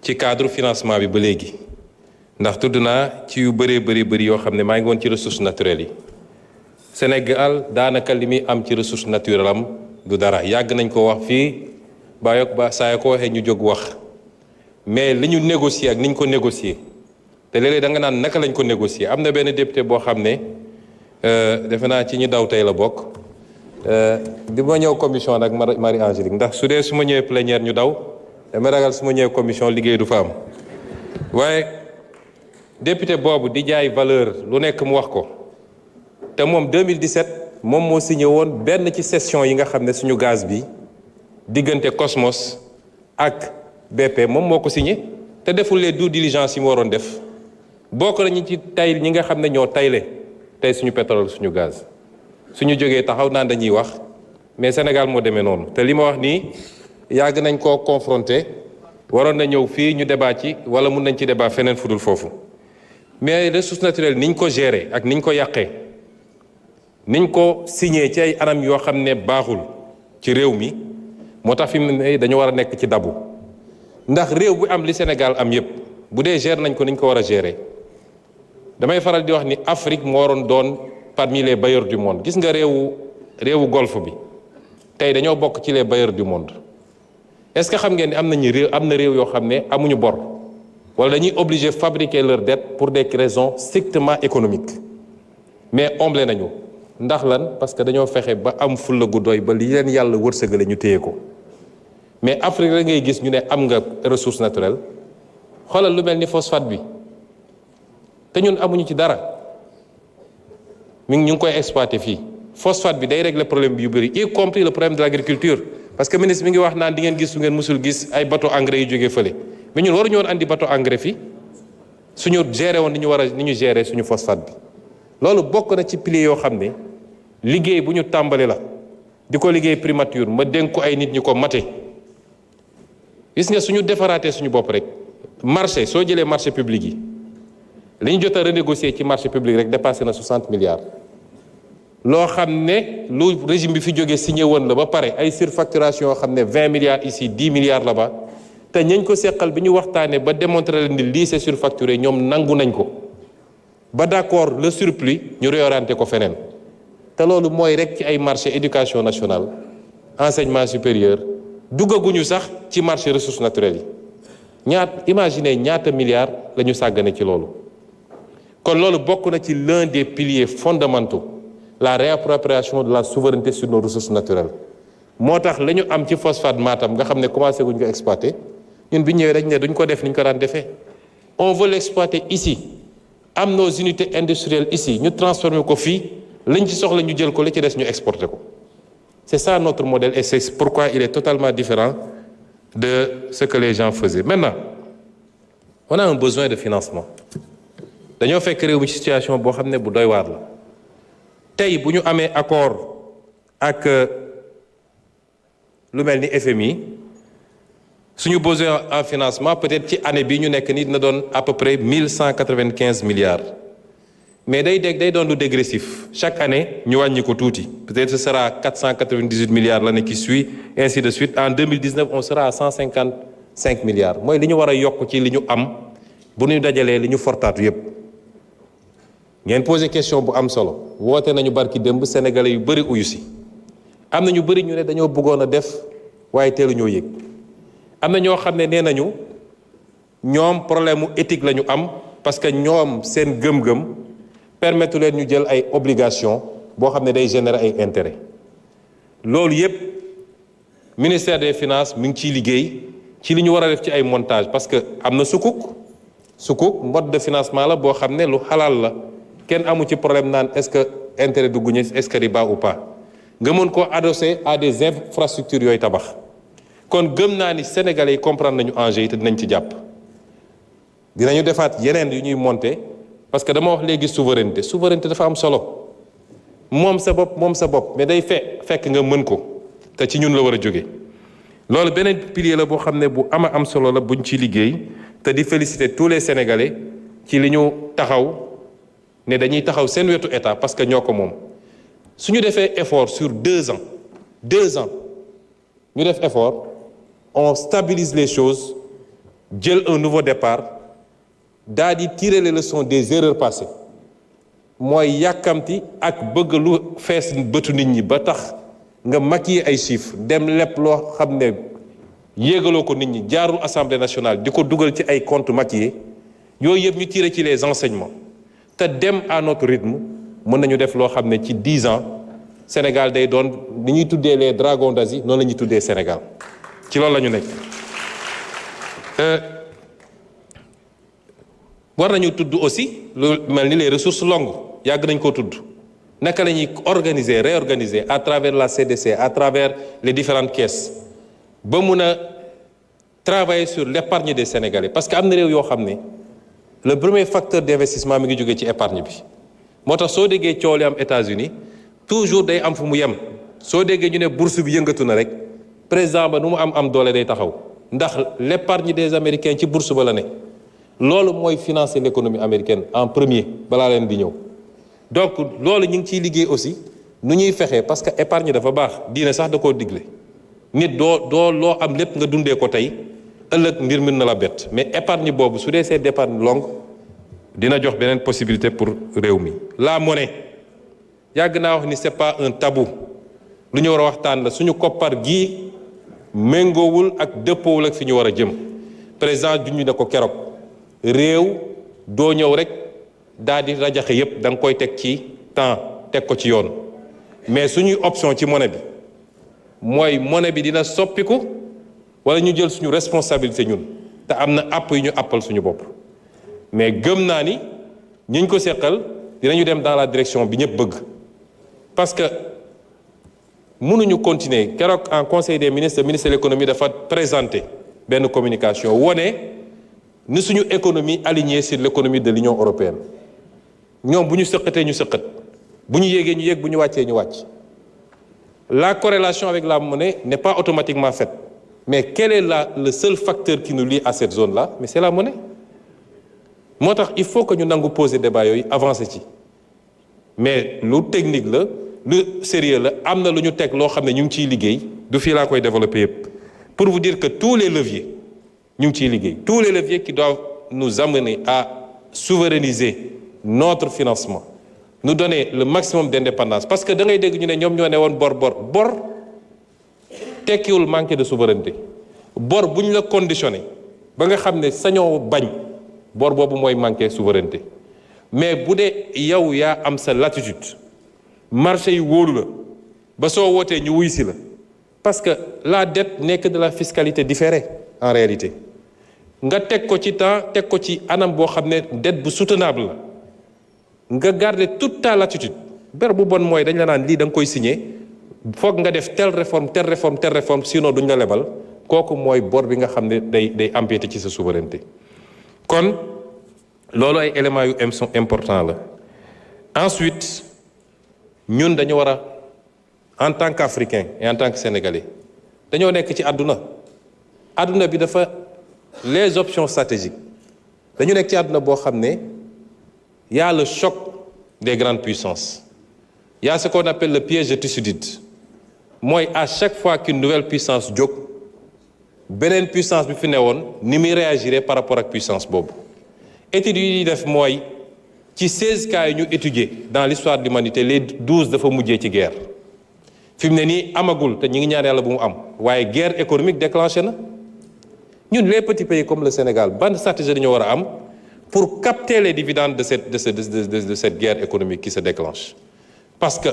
ci cadre financement bi ba léegi ndax tudd naa ci yu bëri yoo xam ne maa ngi woon ci ressources naturelles yi Sénégal daanaka li muy am ci ressource naturelle am du dara yàgg nañ ko wax fii ba saa yoo ko waxee ñu jóg wax mais li ñu négocier ak ni ñu ko négocier te léeg-léeg da nga naan naka lañ ko négocier am na benn député boo xam ne defe naa ci ñu daw tey la bokk di ma ñëw commission nag Marie Angélique ndax su dee su ma ñëwee plénière ñu daw dama ragal su ma ñëwee commission liggéey du fa am waaye député boobu di jaay valeur lu nekk mu wax ko te moom 2017 moom moo signé woon benn ci session yi nga xam ne suñu gaz bi diggante Cosmos ak BP moom moo ko signé te deful les due diligence yi mu waroon def bokk nañu ci tay ñi nga xam ne ñoo tayle tey suñu pétrole suñu gaz suñu jógee taxaw naan dañuy wax mais Sénégal moo demee noonu te li ma wax nii yàgg nañ koo confronté waroon na ñëw fii ñu débat ci wala mun nañ ci débat feneen fudul foofu mais ressources naturelles niñ ko gérer ak niñ ko yàqee niñ ko signé ci ay anam yoo xam ne baaxul ci réew mi moo tax fi mu ne dañu war a nekk ci dabu ndax réew bu am li Sénégal am yépp bu dee gérer nañ ko niñ ko war a gérer damay faral di wax ni Afrique moo waroon doon parmi les bailleurs du monde gis nga réewu golfe bi tey dañoo bokk ci les bailleurs du monde est-ce que xam ngeen ni am na réew yoo xam ne amuñu bor wala dañuy obligé fabriquer leur dette pour des raisons strictement économiques mais omble nañu ndax lan parce que dañoo fexe ba am fulla gu doy ba li leen yàlla wërsëgale ñu téye ko mais Afrique la ngay gis ñu ne am nga ressource naturelle xoolal lu mel ni phosphate bi te ñun amuñu ci dara ñu ngi koy exploiter fii phosphate bi day régler problème bi yu bëri y compris le problème de l'agriculture parce que ministre mi ngi wax naan di ngeen gis su ngeen musul gis ay bateau engrais yu jógee fële mais ñun waruñu woon andi bateau engrais fii suñu gérer woon ni ñu gérer suñu phosphate bi loolu bokk na ci piliers yoo xam ne liggéey bu ñu tàmbali la di ko liggéey primature ma dénk ko ay nit ñu ko mate gis nga suñu defaraatee suñu bopp rek marché soo jëlee marché public yi li ñu jot a renégocier ci marché public rek dépassé na 60 milliards loo xam ne lu régime bi fi jógee signé woon la ba pare ay surfacturation yoo xam ne 20 milliards ici 10 milliards là-bas te ñañ ko seqal bi ñu waxtaanee ba démontrer leen ni lii c'est surfacturé ñoom nangu nañ ko ba d'accord le surplus ñu réorienté ko feneen te loolu mooy rek ci ay marché éducation nationale enseignement supérieur duggaguñu sax ci marché ressources naturelles yi imaginez ñaata milliards la ñu sàggane ci loolu kon loolu bokk na ci l'un des piliers fondamentaux la réappropriation de la souveraineté sur nos ressources naturelles moo tax la ñu am ci phosphate Matam nga xam ne commencé guñ ko exploiter ñun bi ñëwee dañ ne duñ ko def ni ñu ko daan defee on veut l'exploiter ici am nos unités industrielles ici ñu transformer ko fii lañ ci soxla ñu jël ko li ci des ñu exporter ko c'est ça notre modèle et c'est pourquoi il est totalement différent de ce que les gens faisaient maintenant on a un besoin de financement dañoo fekk réew mi situation boo xam ne bu doy waar la tey bu ñu amee accord ak lu mel ni FMI suñu besoin en financement peut-être ci année bi ñu nekk ni dina doon à peu près 1195 milliards mais day doon lu dégressif chaque année ñu wàññi ko tuuti peut-être ce sera 498 milliards l'année qui suit ainsi de suite en 2019 on sera à 155 milliards mooy li ñu war a yokk ci li ñu am bu ñu dajalee li ñu fortaatu yépp ngeen posé question bu am solo woote nañu barki démb sénégalais yu bëri uyu si am na ñu bëri ñu ne dañoo bëggoon a def waaye teelu ñoo yëg am na ñoo xam ne nee nañu ñoom problème mu éthique la ñu am parce que ñoom seen gëm-gëm permettre leen ñu jël ay obligation boo xam ne day générer ay intérêt loolu yépp ministère des finances mi ngi ciy liggéey ci li ñu war a def ci ay montage parce que am na sukuk mode de financement la boo xam ne lu xalaal la kenn amu ci problème naan est-ce que intérêt dugguñu est-ce que riba ou pas nga mën koo adosser à des infrastructures yooyu tabax kon gëm naa ni sénégalais yi comprendre nañu enjeu yi te dinañ ci jàpp dinañu defaat yeneen yu ñuy monter parce que dama wax léegi souveraineté dafa am solo moom sa bopp mais day fekk nga mën ko te ci ñun la war a jóge loolu beneen pilier la boo xam ne bu am solo la buñ ci liggéey te di féliciter tous les sénégalais ci li ñu taxaw ne dañuy taxaw seen wetu état parce que ñoo ko moom su ñu defee effort sur 2 ans ñu def effort on stabilise les choses jël un nouveau départ daa di tirer les leçons des erreurs passées mooy yàkkamti ak bëgg lu fees bëtu nit ñi ba tax nga maquiller ay chiffres dem lépp loo xam ne yéegaloo ko nit ñi jaarul assemblée nationale di ko dugal ci ay comptes maquillés yooyu yëpp ñu tirer ci les enseignements te dem à notre rythme mën nañu def loo xam ne ci 10 ans Sénégal day doon ni ñuy tuddee les dragons d'Asie noonu la ñuy tuddee Sénégal ci loolu la ñu nekk. war nañu tudd aussi lu mel ni les ressources longues yàgg nañ koo tudd naka la ñuy organiser réorganiser à travers la CDC à travers les différentes caisses ba mun a travailler sur l'épargne des Sénégalais parce que am na réew yoo xam ne le premier facteur d'investissement mi ngi jógee ci épargne bi moo tax soo déggee coow li am États-Unis toujours day am fu mu yem soo déggee ñu ne bourse bi yëngatu na rek président ba nu mu am doole day taxaw ndax l'épargne des Américains ci bourse ba la ne loolu mooy financer l'économie américaine en premier balaa leen di ñëw donc loolu ñu ngi ciy liggéey aussi nu ñuy fexee parce que épargne dafa baax diine sax da koo digle nit doo loo am lépp nga dundee ko tey ëllëg mbir mën na la bett mais épargne boobu su dee c'est d'épargne longue dina jox beneen possibilité pour réew mi. la monnaie yàgg naa wax ni c'est pas un tabou lu ñu war a waxtaan la suñu koppar gii méngoowul ak dëppoowul ak fi ñu war a jëm président junj na ko keroog réew doo ñëw rek daal di rajaxe yépp da nga koy teg ci temps teg ko ci yoon mais suñuy option ci monnaie bi mooy monnaie bi dina soppiku wala ñu jël suñu responsabilité ñun te am na àpp yu ñu àppal suñu bopp mais gëm naa ni ñiñ ko seqal dinañu dem dans la direction bi ñëpp bëgg parce que mënuñu continuer keroog en conseil des ministres le ministre de l'économie dafa présenter benn communication wone ni suñu économie alignée sur l'économie de l'Union européenne ñoom bu ñu sëqatee ñu sëqat bu ñu yéegee ñu yéeg bu ñu wàccee ñu wàcc la corrélation avec la monnaie n'est pas automatiquement faite mais quel est le seul facteur qui nous lie à cette zone-là mais c'est la monnaie moo tax il faut que ñu nangu poser débat yooyu avancer ci mais lu technique la lu sérieux la am na lu ñu teg loo xam ne ñu ngi ciy liggéey du fii laa koy développer yépp pour vous dire que tous les leviers ñu ngi ciy liggéey tous les leviers qui doivent nous amener à souverainiser notre financement nous donner le maximum d'indépendance parce que da ngay dégg ñu ne ñoom ñoo ne woon bor tekkiwul manque de souveraineté bor bu ñu la conditionné ba nga xam ne sañoo bañ bor boobu mooy manquer souveraineté mais bu dee yow yaa am sa latitude marché yi wóolu la ba soo wootee ñu wuy si la parce que la dette n'est que de la fiscalité différée en réalité nga teg ko ci temps teg ko ci anam boo xam ne dette bu soutenable la nga garder toute ta latitude ber bu bon mooy dañ la naan lii da nga koy signer foog nga def telle réforme sinon duñ la lebal kooku mooy bor bi nga xam ne day empiéter ci sa souveraineté kon loolu ay éléments yu important la ensuite ñun dañu war a en tant qu'Africain et en tant que Sénégalais dañoo nekk ci àdduna bi dafa les options stratégiques dañu nekk ci àdduna boo xam ne y a le choc des grandes puissances y a ce qu'on appelle le piège de Thucydide mooy à chaque fois qu'une nouvelle puissance jóg beneen puissance bi fi newoon ni muy réagir par rapport ak puissance boobu études yi def mooy ci 16 cas yi ñu étudier dans l'histoire de l'humanité les 12 dafa mujjee ci guerre fi mu ne nii amagul te ñu ngi ñaan yàlla bu mu am waaye guerre économique déclenché na ñun les petits pays comme le Sénégal ban stratégie dañoo war a am pour capter les dividendes de cette guerre économique qui se déclenche parce que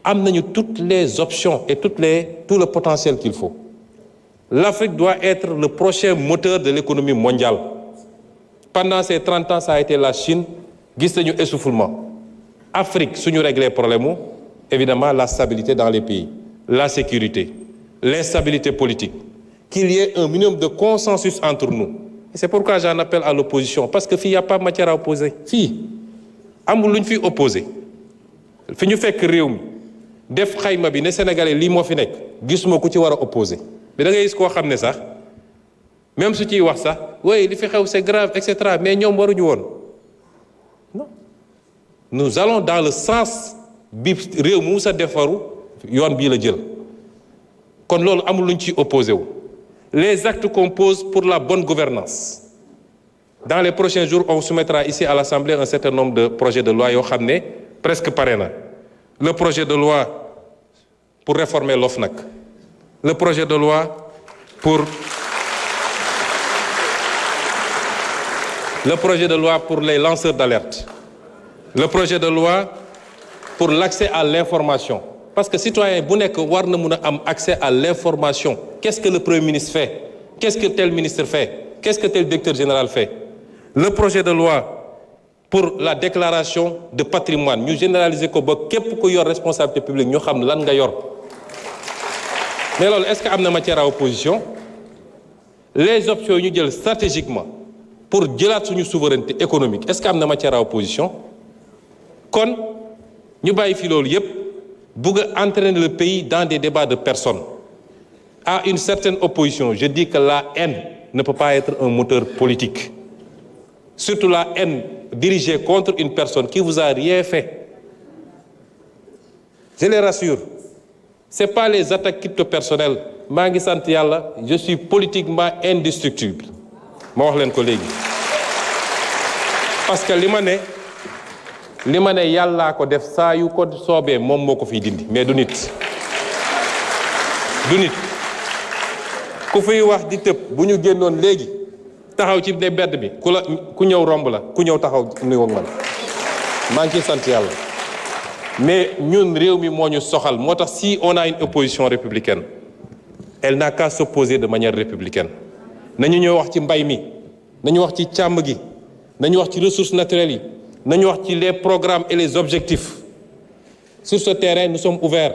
am nañu toutes les options et tout le potentiel qu'il faut l'Afrique doit être le prochain moteur de l'économie mondiale pendant ces 30 ans ça a été la Chine gis nañu essoufflement Afrique suñu régler problème évidemment la stabilité dans les pays la sécurité l'instabilité politique qu'il y ait un minimum de consensus entre nous et c'est pourquoi j'en appelle à l'opposition parce que fii y a pas matière à opposer fii amul lu ñu fi opposer fi ñu fekk réew mi def xayma bi ne Sénégalais lii moo fi nekk gisuma ku ci war a opposer mais da ngay gis koo xam ne sax même su ciy wax sax oui li fi xew c'est grave etc mais ñoom waruñu woon non nous allons dans le sens bi réew mu sa defaru yoon bii la jël kon loolu amul luñ ci opposé wu les actes qu'on pose pour la bonne gouvernance. Dans les prochains jours, on soumettra ici à l'Assemblée un certain nombre de projets de loi yoo xam ne presque pare na. Le projet de loi pour réformer l'OFNAC, le projet de loi pour les lanceurs d'alerte, le projet de loi pour l'accès à l'information. Parce que citoyen bu nekk war na mun a am accès à l'information. Qu'est-ce que le Premier ministre fait? Qu'est-ce que tel ministre fait? Qu'est-ce que tel directeur général fait? Le projet de loi pour la déclaration de patrimoine ñu généraliser ko ba képp ku yor responsabilité publique ñu xam lan nga yor. Mais loolu est-ce que am na matière à opposition? Les options ñu jël stratégiquement pour jëlaat suñu souveraineté économique est-ce que am na matière à opposition? Kon ñu bàyyi fi loolu yépp bëgg a entraîner le pays dans des débats de personnes. À une certaine opposition, je dis que la haine ne peut pas être un moteur politique. Surtout la haine dirigée contre une personne qui vous a rien fait. Je les rassure, c'est pas les attaques crypto-personnelles. maa ngi sant yàlla, je suis politiquement indestructible. ma wax leen ko léegi. Parce que li ma ne yàllaa ko def saa yu ko soobee moom moo ko fiy dindi mais du nit. Du nit ku fiy wax di tëb bu ñu génnoon léegi taxaw ci ne bedd bi ku ñëw romb la ku ñëw taxaw nuyoo man maa ngi ciy sant yàlla. Mais ñun réew mi moo ñu soxal moo tax si on a une opposition républicaine elle n'a qu'à s'opposer de manière républicaine. nañu ñëw wax ci mbay mi nañu wax ci càmm gi nañu wax ci ressources naturelles yi nañu wax ci les programmes et les objectifs. Sur ce terrain nous sommes ouverts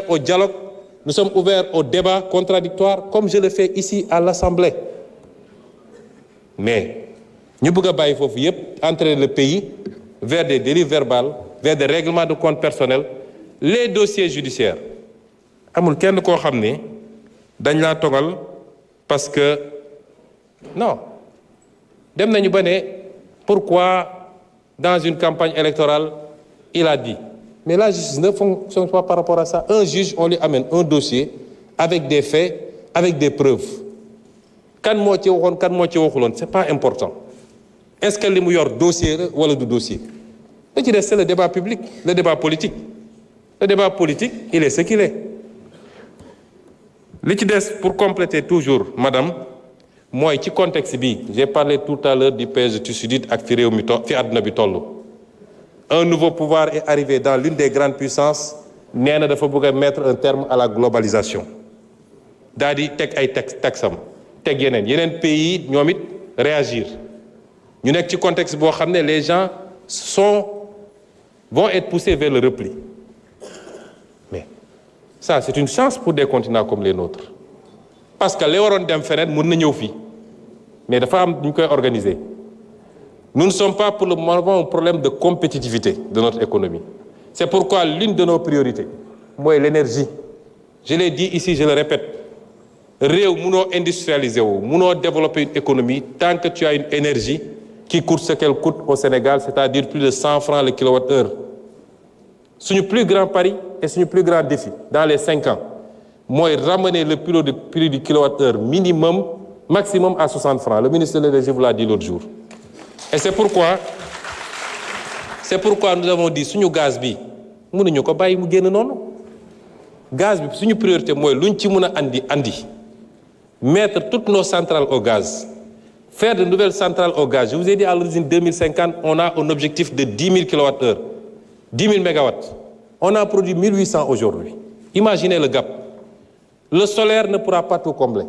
au dialogue, nous sommes ouverts au débat contradictoire comme je le fais ici à l'Assemblée. Mais ñu bëgg a bàyyi foofu yépp entraîner le pays vers des dérives verbales, vers des règlements de compte personnels, les dossiers judiciaires. Amul kenn koo xam ne dañ laa togal parce que non dem nañu ba ne pourquoi dans une campagne électorale il a dit. Mais la justice ne fonctionne pas par rapport à ça. Un juge, on lui amène un dossier avec des faits, avec des preuves. Kan moo ci waxoon kan moo ci waxuloon c'est pas important. Est-ce que li mu yor dossier la wala du dossier? La ci des c'est le débat public, le débat politique. Le débat politique, il est ce qu'il est. Li ci des pour compléter toujours madame mooy ci contexte bi j'ai parlé tout à l'heure du pays sudiste ak fi réew mi fi àdduna bi tollu. Un nouveau pouvoir est arrivé dans l'une des grandes puissances nee na dafa bëgg a mettre un terme à la globalisation daal di teg ay taxam teg yeneen pays ñoom it réagir ñu nekk ci contexte boo xam ne les gens vont être poussés vers le repli. Mais ça c'est une chance pour des continents comme les nôtres parce que li waroon dem feneen mën na ñëw fii mais dafa am ñu koy organiser. Nous ne sommes pas pour le moment un problème de compétitivité de notre économie. C'est pourquoi l'une de nos priorités mooy l'énergie. Je l'ai dit ici, je le répète. Réew munoo industrialiser wu munoo développer une économie tant que tu as une énergie qui coûte ce qu'elle coûte au Sénégal, c'est-à-dire plus de 100 francs le kilowattheure. Suñu plus grand pari et suñu plus grand défi dans les 5 ans mooy ramener le prix du kilowattheure maximum à 60 francs. Le ministre de l'Énergie vous l'a dit l'autre jour. Et c'est pourquoi nous avons dit suñu gaz bi mënuñu ko bàyyi mu génn noonu. Gaz bi suñu priorité mooy luñ ci mën a andi mettre toutes nos centrales au gaz, faire de nouvelles centrales au gaz. Je vous ai dit à l'origine 2050 on a un objectif de 10 000 kWh, 10 000 mégawatts. On a produit 1800 aujourd'hui. Imaginez le gap. Le solaire ne pourra pas tout combler.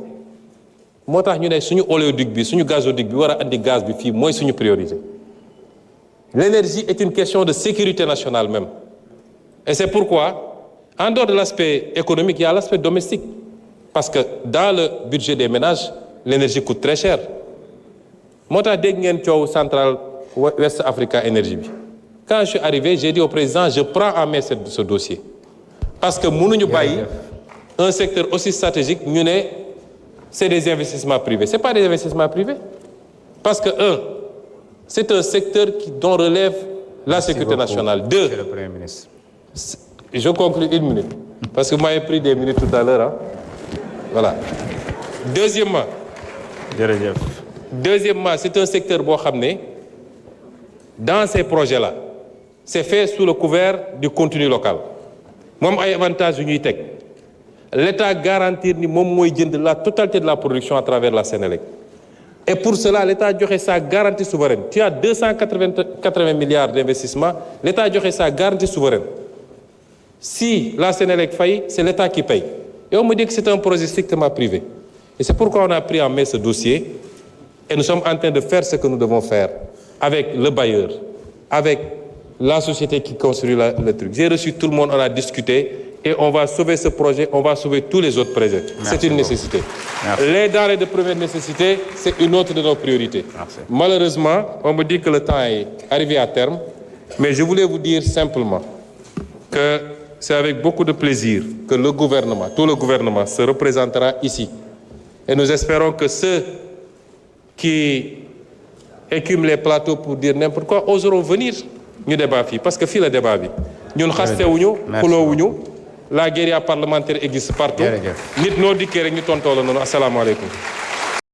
moo tax ñu ne suñu oléoduc bi suñu gazoduc bi war a andi gaz bi fii mooy suñu priorité. L'énergie est une question de sécurité nationale même. Et c'est pourquoi, en dehors de l'aspect économique, il y a l'aspect domestique. Parce que dans le budget des ménages, l'énergie coûte très cher. moo tax dégg ngeen coow centrale West Africa Energy bi. Quand je suis arrivé, j'ai dit au président, je prends en main ce dossier. Parce que mënuñu bàyyi un secteur aussi stratégique ñu ne c'est des investissements privés. C'est pas des investissements privés. Parce que c'est un secteur dont relève la sécurité nationale. Deux, Monsieur le Premier ministre. Je conclue 1 minute. Parce que vous m'avez pris des minutes tout à l'heure. Voilà. Deuxièmement, c'est un secteur boo xam ne dans ces projets-là c'est fait sous le couvert du contenu local moom ay avantages yu ñuy teg l'État garantir ni moom mooy jënd la totalité de la production à travers la Sénélec et pour cela l'État joxe sa garantie souveraine. Tu as 280 milliards d'investissements, l'État joxe sa garantie souveraine. Si la Sénélec faillit, c'est l'État qui paye. Et on me dit que c'est un projet strictement privé. Et c'est pourquoi on a pris en main ce dossier et nous sommes en train de faire ce que nous devons faire avec le bailleur, avec la société qui construit le truc. J'ai reçu tout le monde, on a discuté et on va sauver ce projet, on va sauver tous les autres projets. C'est une nécessité. Les denrées de première nécessité, c'est une autre de nos priorités. Malheureusement, on me dit que le temps est arrivé à terme, mais je voulais vous dire simplement que c'est avec beaucoup de plaisir que le gouvernement, tout le gouvernement se représentera ici. Et nous espérons que ceux qui écument les plateaux pour dire n'importe quoi oseront venir ñu débat fii parce que fii la débat bi ñun xastewuñu xuloowuñu la guérilla parlementaire existe partout nit noo dikkee rek ñu tontoo la noonu asalaamaaleykum